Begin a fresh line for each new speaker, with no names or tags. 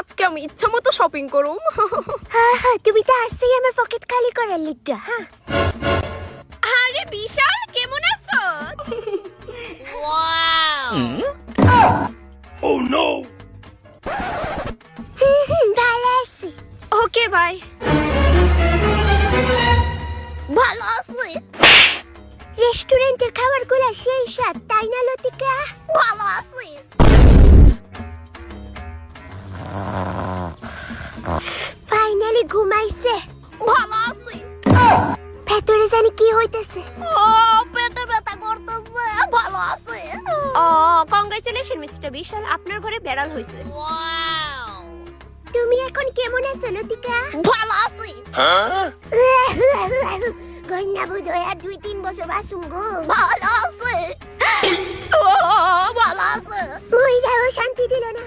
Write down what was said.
আজকে আমি ইচ্ছা মতো শপিং করুম।
হ্যাঁ তুমি তো আসছেই আমার পকেট খালি করার লিগা। হ্যাঁ
আরে বিশাল, কেমন আছো?
Oh no!
ভালো আছি।
Okay bye.
ভালো আছি। রেস্টুরেন্টের খাবারগুলো সেই স্বাদ, তাই না লতিকা? ভালো আছি। ফাইনালি ঘুমাইছে।
ভালো আছি।
ভেতরে জানি কি হইতেছে।
ও পেটে ব্যথা করতেছে। ভালো আছে। ও কংগ্রেচুলেশন মিস্টার বিশাল, আপনার ঘরে বেড়াল হয়েছে।
তুমি এখন কেমন আছো লতিকা?
ভালো আছি।
Huh?
গয়না বুঝয় আর 2-3 বছর বাসুম গো।
ভালো আছে। ও ভালো আছে।
মহিলাও শান্তি দিল না।